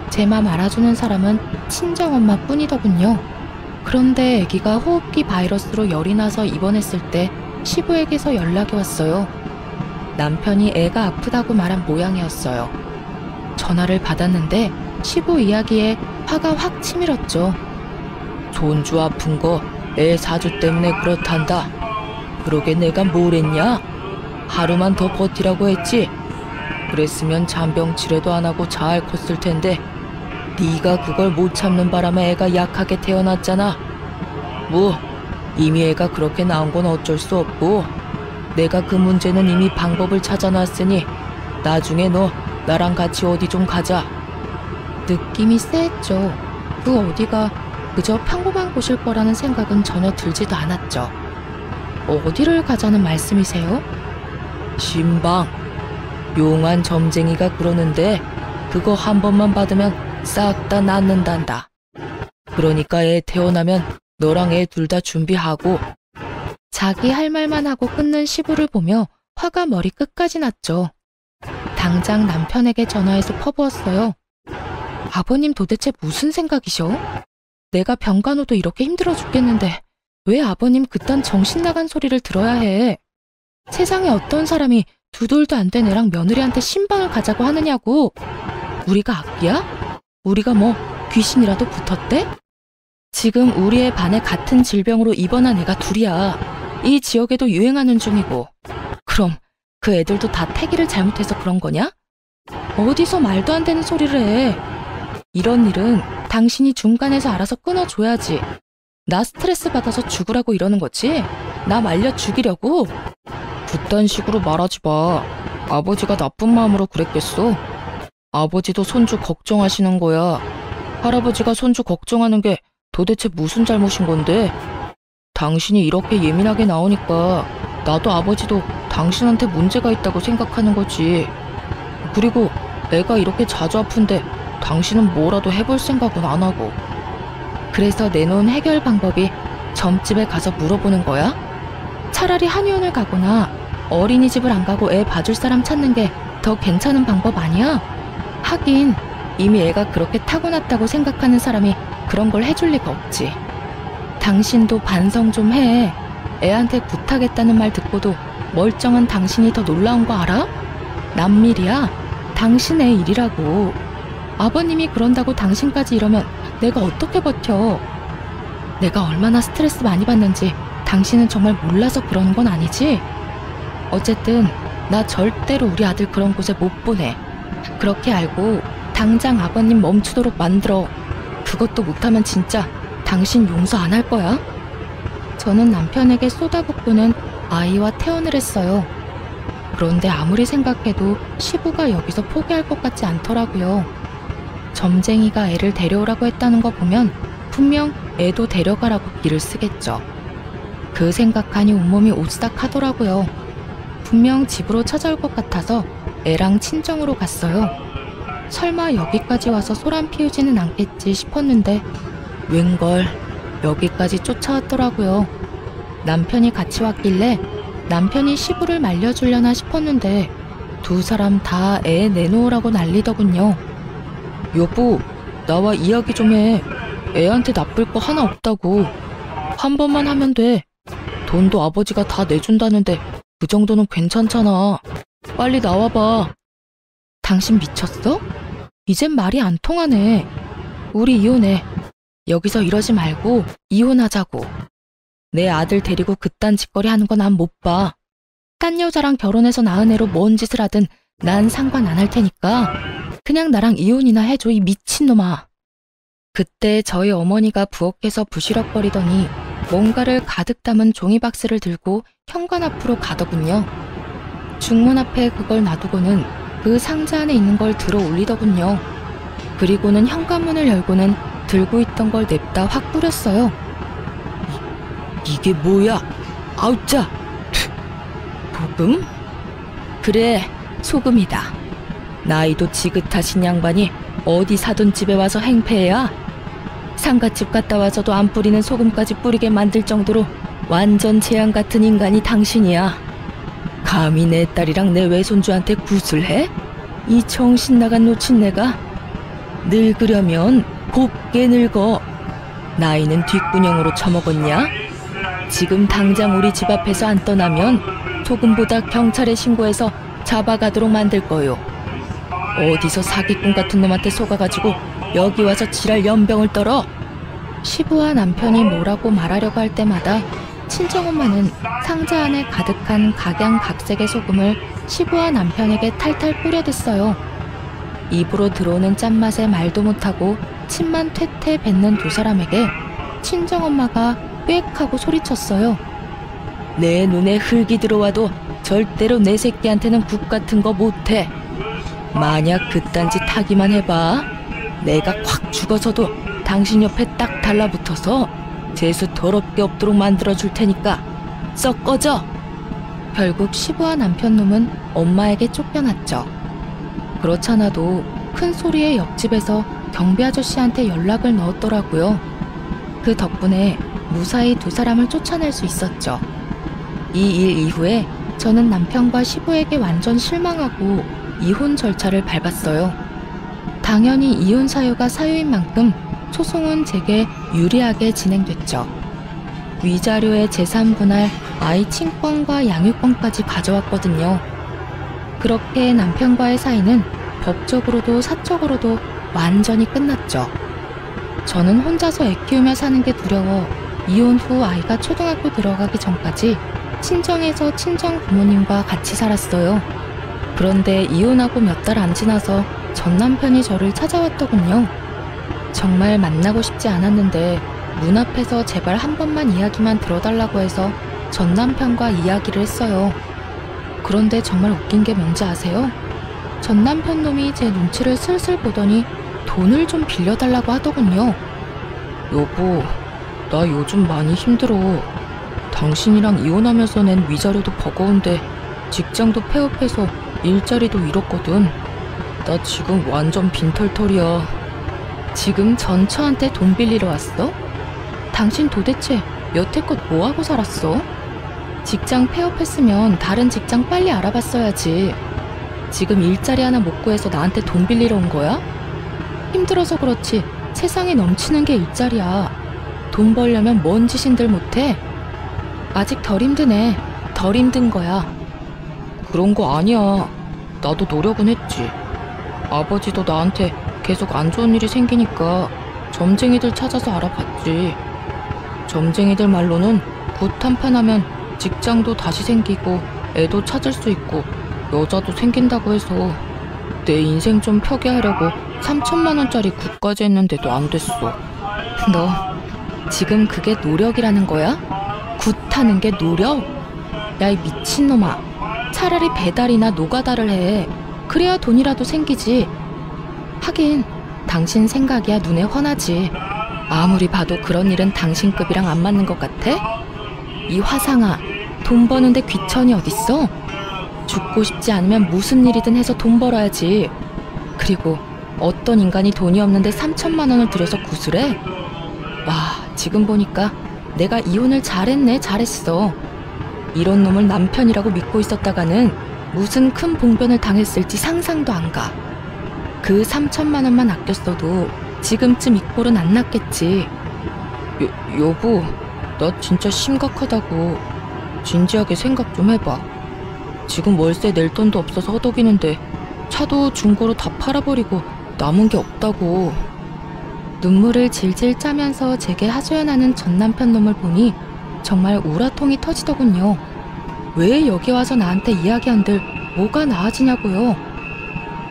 제 맘 알아주는 사람은 친정엄마 뿐이더군요. 그런데 아기가 호흡기 바이러스로 열이 나서 입원했을 때 시부에게서 연락이 왔어요. 남편이 애가 아프다고 말한 모양이었어요. 전화를 받았는데 시부 이야기에 화가 확 치밀었죠. 손주 아픈 거 애 사주 때문에 그렇단다. 그러게 내가 뭘 했냐? 하루만 더 버티라고 했지. 그랬으면 잔병 치레도 안 하고 잘 컸을 텐데 네가 그걸 못 참는 바람에 애가 약하게 태어났잖아. 뭐 이미 애가 그렇게 나온 건 어쩔 수 없고, 내가 그 문제는 이미 방법을 찾아놨으니 나중에 너 나랑 같이 어디 좀 가자. 느낌이 쎄했죠. 그 어디가 그저 평범한 곳일 거라는 생각은 전혀 들지도 않았죠. 어디를 가자는 말씀이세요? 신방. 용한 점쟁이가 그러는데 그거 한 번만 받으면 싹 다 낫는단다. 그러니까 애 태어나면 너랑 애 둘 다 준비하고 자기 할 말만 하고 끊는 시부를 보며 화가 머리 끝까지 났죠. 당장 남편에게 전화해서 퍼부었어요. 아버님 도대체 무슨 생각이셔? 내가 병간호도 이렇게 힘들어 죽겠는데 왜 아버님 그딴 정신 나간 소리를 들어야 해? 세상에 어떤 사람이 두 돌도 안 된 애랑 며느리한테 신방을 가자고 하느냐고. 우리가 악기야? 우리가 뭐 귀신이라도 붙었대? 지금 우리 애 반에 같은 질병으로 입원한 애가 둘이야. 이 지역에도 유행하는 중이고. 그럼 그 애들도 다 태기를 잘못해서 그런 거냐? 어디서 말도 안 되는 소리를 해. 이런 일은 당신이 중간에서 알아서 끊어줘야지. 나 스트레스 받아서 죽으라고 이러는 거지? 나 말려 죽이려고? 그딴 식으로 말하지 마. 아버지가 나쁜 마음으로 그랬겠어? 아버지도 손주 걱정하시는 거야. 할아버지가 손주 걱정하는 게 도대체 무슨 잘못인 건데? 당신이 이렇게 예민하게 나오니까 나도 아버지도 당신한테 문제가 있다고 생각하는 거지. 그리고 애가 이렇게 자주 아픈데 당신은 뭐라도 해볼 생각은 안 하고. 그래서 내놓은 해결 방법이 점집에 가서 물어보는 거야? 차라리 한의원을 가거나 어린이집을 안 가고 애 봐줄 사람 찾는 게 더 괜찮은 방법 아니야? 하긴 이미 애가 그렇게 타고났다고 생각하는 사람이 그런 걸 해줄 리가 없지. 당신도 반성 좀 해. 애한테 부탁했다는 말 듣고도 멀쩡한 당신이 더 놀라운 거 알아? 남일이야. 당신의 일이라고. 아버님이 그런다고 당신까지 이러면 내가 어떻게 버텨? 내가 얼마나 스트레스 많이 받는지 당신은 정말 몰라서 그러는 건 아니지? 어쨌든 나 절대로 우리 아들 그런 곳에 못 보내. 그렇게 알고 당장 아버님 멈추도록 만들어. 그것도 못하면 진짜 당신 용서 안 할 거야? 저는 남편에게 쏟아붓고는 아이와 퇴원을 했어요. 그런데 아무리 생각해도 시부가 여기서 포기할 것 같지 않더라고요. 점쟁이가 애를 데려오라고 했다는 거 보면 분명 애도 데려가라고 길을 쓰겠죠. 그 생각하니 온몸이 오싹하더라고요. 분명 집으로 찾아올 것 같아서 애랑 친정으로 갔어요. 설마 여기까지 와서 소란 피우지는 않겠지 싶었는데 웬걸 여기까지 쫓아왔더라고요. 남편이 같이 왔길래 남편이 시부를 말려주려나 싶었는데 두 사람 다 애 내놓으라고 난리더군요. 여보, 나와 이야기 좀 해. 애한테 나쁠 거 하나 없다고. 한 번만 하면 돼. 돈도 아버지가 다 내준다는데 그 정도는 괜찮잖아. 빨리 나와봐. 당신 미쳤어? 이젠 말이 안 통하네. 우리 이혼해. 여기서 이러지 말고 이혼하자고. 내 아들 데리고 그딴 짓거리 하는 거 난 못 봐. 딴 여자랑 결혼해서 낳은 애로 뭔 짓을 하든 난 상관 안 할 테니까 그냥 나랑 이혼이나 해줘, 이 미친놈아. 그때 저희 어머니가 부엌에서 부시럭거리더니 뭔가를 가득 담은 종이박스를 들고 현관 앞으로 가더군요. 중문 앞에 그걸 놔두고는 그 상자 안에 있는 걸 들어 올리더군요. 그리고는 현관문을 열고는 들고 있던 걸 냅다 확 뿌렸어요. 이게 뭐야? 아우짜! 소금? 그래, 소금이다. 나이도 지긋하신 양반이 어디 사돈 집에 와서 행패야? 상갓집 갔다 와서도 안 뿌리는 소금까지 뿌리게 만들 정도로 완전 재앙 같은 인간이 당신이야. 감히 내 딸이랑 내 외손주한테 굿을 해? 이 정신 나간 노친네가? 늙으려면 곱게 늙어. 나이는 뒷구녕으로 처먹었냐? 지금 당장 우리 집 앞에서 안 떠나면 소금보다 경찰에 신고해서 잡아가도록 만들 거요. 어디서 사기꾼 같은 놈한테 속아가지고 여기 와서 지랄 연병을 떨어? 시부와 남편이 뭐라고 말하려고 할 때마다 친정엄마는 상자 안에 가득한 각양각색의 소금을 시부와 남편에게 탈탈 뿌려댔어요. 입으로 들어오는 짠맛에 말도 못하고 침만 퇴퇴 뱉는 두 사람에게 친정엄마가 꽥 하고 소리쳤어요. 내 눈에 흙이 들어와도 절대로 내 새끼한테는 국 같은 거 못해. 만약 그딴 짓 하기만 해봐. 내가 확 죽어서도 당신 옆에 딱 달라붙어서 재수 더럽게 없도록 만들어줄 테니까 썩 꺼져. 결국 시부와 남편 놈은 엄마에게 쫓겨났죠. 그렇잖아도 큰 소리에 옆집에서 경비 아저씨한테 연락을 넣었더라고요. 그 덕분에 무사히 두 사람을 쫓아낼 수 있었죠. 이 일 이후에 저는 남편과 시부에게 완전 실망하고 이혼 절차를 밟았어요. 당연히 이혼 사유가 사유인 만큼 소송은 제게 유리하게 진행됐죠. 위자료의 재산 분할, 아이 친권과 양육권까지 가져왔거든요. 그렇게 남편과의 사이는 법적으로도 사적으로도 완전히 끝났죠. 저는 혼자서 애 키우며 사는 게 두려워 이혼 후 아이가 초등학교 들어가기 전까지 친정에서 친정 부모님과 같이 살았어요. 그런데 이혼하고 몇 달 안 지나서 전 남편이 저를 찾아왔더군요. 정말 만나고 싶지 않았는데 문 앞에서 제발 한 번만 이야기만 들어달라고 해서 전 남편과 이야기를 했어요. 그런데 정말 웃긴 게 뭔지 아세요? 전 남편 놈이 제 눈치를 슬슬 보더니 돈을 좀 빌려달라고 하더군요. 여보, 나 요즘 많이 힘들어. 당신이랑 이혼하면서 낸 위자료도 버거운데 직장도 폐업해서 일자리도 잃었거든. 나 지금 완전 빈털털이야. 지금 전처한테 돈 빌리러 왔어? 당신 도대체 여태껏 뭐하고 살았어? 직장 폐업했으면 다른 직장 빨리 알아봤어야지. 지금 일자리 하나 못 구해서 나한테 돈 빌리러 온 거야? 힘들어서 그렇지 세상에 넘치는 게 일자리야. 돈 벌려면 뭔 짓인들 못해? 아직 덜 힘드네. 덜 힘든 거야. 그런 거 아니야. 나도 노력은 했지. 아버지도 나한테 계속 안 좋은 일이 생기니까 점쟁이들 찾아서 알아봤지. 점쟁이들 말로는 굿 한판 하면 직장도 다시 생기고 애도 찾을 수 있고 여자도 생긴다고 해서 내 인생 좀 펴게 하려고 3천만 원짜리 굿까지 했는데도 안 됐어. 너 지금 그게 노력이라는 거야? 굿하는 게 노력? 야, 이 미친놈아. 차라리 배달이나 노가다를 해. 그래야 돈이라도 생기지. 하긴 당신 생각이야 눈에 훤하지. 아무리 봐도 그런 일은 당신급이랑 안 맞는 것 같아? 이 화상아, 돈 버는데 귀천이 어딨어? 죽고 싶지 않으면 무슨 일이든 해서 돈 벌어야지. 그리고 어떤 인간이 돈이 없는데 3천만 원을 들여서 구슬해? 와, 지금 보니까 내가 이혼을 잘했네, 잘했어. 이런 놈을 남편이라고 믿고 있었다가는 무슨 큰 봉변을 당했을지 상상도 안 가. 그 3천만 원만 아꼈어도 지금쯤 이 꼴은 안 났겠지. 여보, 나 진짜 심각하다고. 진지하게 생각 좀 해봐. 지금 월세 낼 돈도 없어서 허덕이는데 차도 중고로 다 팔아버리고 남은 게 없다고. 눈물을 질질 짜면서 제게 하소연하는 전 남편 놈을 보니 정말 우라통이 터지더군요. 왜 여기 와서 나한테 이야기한들 뭐가 나아지냐고요.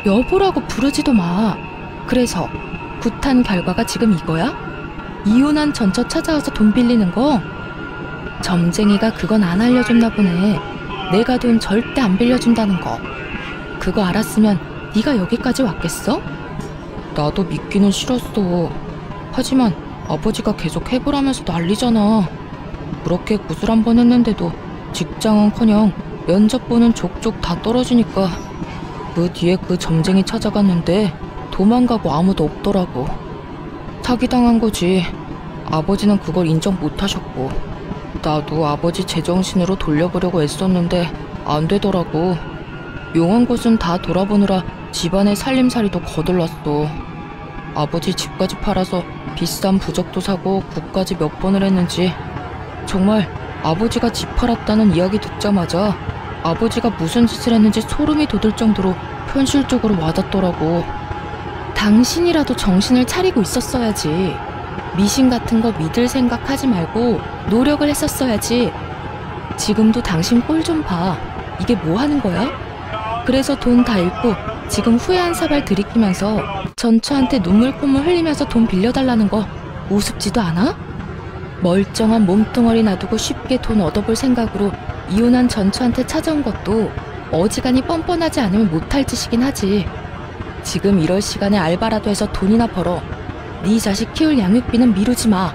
여보라고 부르지도 마. 그래서 굿한 결과가 지금 이거야? 이혼한 전처 찾아와서 돈 빌리는 거? 점쟁이가 그건 안 알려줬나 보네. 내가 돈 절대 안 빌려준다는 거. 그거 알았으면 네가 여기까지 왔겠어? 나도 믿기는 싫었어. 하지만 아버지가 계속 해보라면서 난리잖아. 그렇게 구슬 한 번 했는데도 직장은커녕 면접 보는 족족 다 떨어지니까 그 뒤에 그 점쟁이 찾아갔는데 도망가고 아무도 없더라고. 사기당한 거지. 아버지는 그걸 인정 못하셨고 나도 아버지 제정신으로 돌려보려고 애썼는데 안 되더라고. 용한 곳은 다 돌아보느라 집안의 살림살이도 거들났어. 아버지 집까지 팔아서 비싼 부적도 사고 굿까지 몇 번을 했는지 정말 아버지가 집 팔았다는 이야기 듣자마자 아버지가 무슨 짓을 했는지 소름이 돋을 정도로 현실적으로 와닿더라고. 당신이라도 정신을 차리고 있었어야지. 미신 같은 거 믿을 생각하지 말고 노력을 했었어야지. 지금도 당신 꼴 좀 봐. 이게 뭐 하는 거야? 그래서 돈 다 잃고 지금 후회 한 사발 들이키면서 전처한테 눈물콧물 흘리면서 돈 빌려달라는 거 우습지도 않아? 멀쩡한 몸뚱어리 놔두고 쉽게 돈 얻어볼 생각으로 이혼한 전처한테 찾아온 것도 어지간히 뻔뻔하지 않으면 못할 짓이긴 하지. 지금 이럴 시간에 알바라도 해서 돈이나 벌어. 네 자식 키울 양육비는 미루지 마.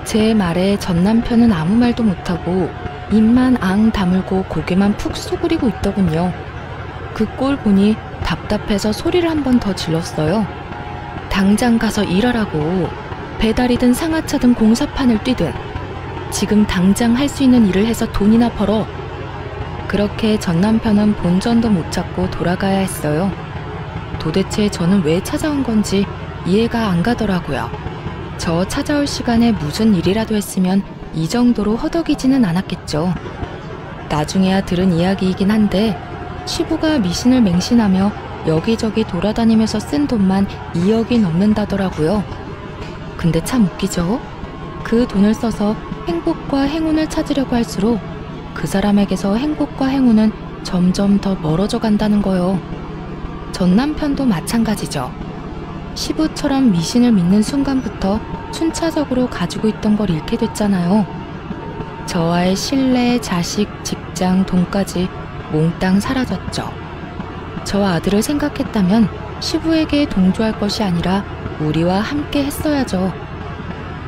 제 말에 전 남편은 아무 말도 못하고 입만 앙 다물고 고개만 푹 수그리고 있더군요. 그 꼴 보니 답답해서 소리를 한 번 더 질렀어요. 당장 가서 일하라고. 배달이든 상하차든 공사판을 뛰든. 지금 당장 할 수 있는 일을 해서 돈이나 벌어. 그렇게 전 남편은 본전도 못 찾고 돌아가야 했어요. 도대체 저는 왜 찾아온 건지 이해가 안 가더라고요. 저 찾아올 시간에 무슨 일이라도 했으면 이 정도로 허덕이지는 않았겠죠. 나중에야 들은 이야기이긴 한데 시부가 미신을 맹신하며 여기저기 돌아다니면서 쓴 돈만 2억이 넘는다더라고요. 근데 참 웃기죠? 그 돈을 써서 행복과 행운을 찾으려고 할수록 그 사람에게서 행복과 행운은 점점 더 멀어져 간다는 거요. 전 남편도 마찬가지죠. 시부처럼 미신을 믿는 순간부터 순차적으로 가지고 있던 걸 잃게 됐잖아요. 저와의 신뢰, 자식, 직장, 돈까지 몽땅 사라졌죠. 저 아들을 생각했다면 시부에게 동조할 것이 아니라 우리와 함께 했어야죠.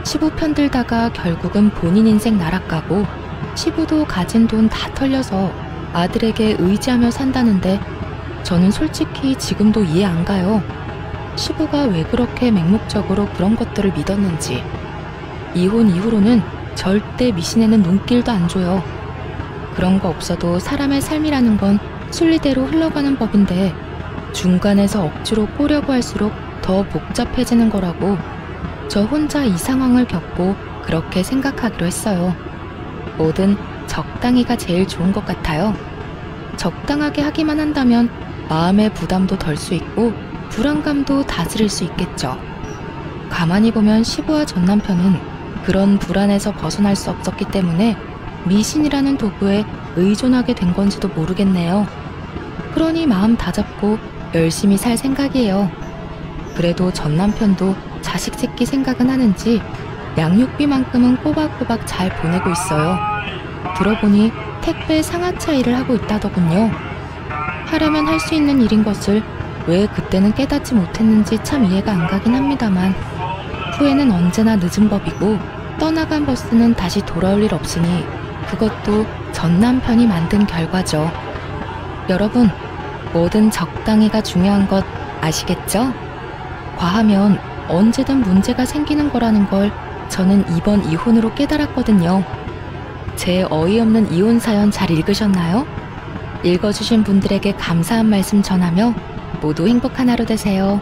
시부 편들다가 결국은 본인 인생 날아가고 시부도 가진 돈 다 털려서 아들에게 의지하며 산다는데 저는 솔직히 지금도 이해 안 가요. 시부가 왜 그렇게 맹목적으로 그런 것들을 믿었는지. 이혼 이후로는 절대 미신에는 눈길도 안 줘요. 그런 거 없어도 사람의 삶이라는 건 순리대로 흘러가는 법인데 중간에서 억지로 꼬려고 할수록 더 복잡해지는 거라고 저 혼자 이 상황을 겪고 그렇게 생각하기로 했어요. 뭐든 적당히가 제일 좋은 것 같아요. 적당하게 하기만 한다면 마음의 부담도 덜 수 있고 불안감도 다스릴 수 있겠죠. 가만히 보면 시부와 전 남편은 그런 불안에서 벗어날 수 없었기 때문에 미신이라는 도구에 의존하게 된 건지도 모르겠네요. 그러니 마음 다잡고 열심히 살 생각이에요. 그래도 전 남편도 자식 새끼 생각은 하는지 양육비만큼은 꼬박꼬박 잘 보내고 있어요. 들어보니 택배 상하차 일을 하고 있다더군요. 하려면 할 수 있는 일인 것을 왜 그때는 깨닫지 못했는지 참 이해가 안 가긴 합니다만 후회는 언제나 늦은 법이고 떠나간 버스는 다시 돌아올 일 없으니 그것도 전 남편이 만든 결과죠. 여러분, 뭐든 적당히가 중요한 것 아시겠죠? 과하면 언제든 문제가 생기는 거라는 걸 저는 이번 이혼으로 깨달았거든요. 제 어이없는 이혼 사연 잘 읽으셨나요? 읽어주신 분들에게 감사한 말씀 전하며 모두 행복한 하루 되세요.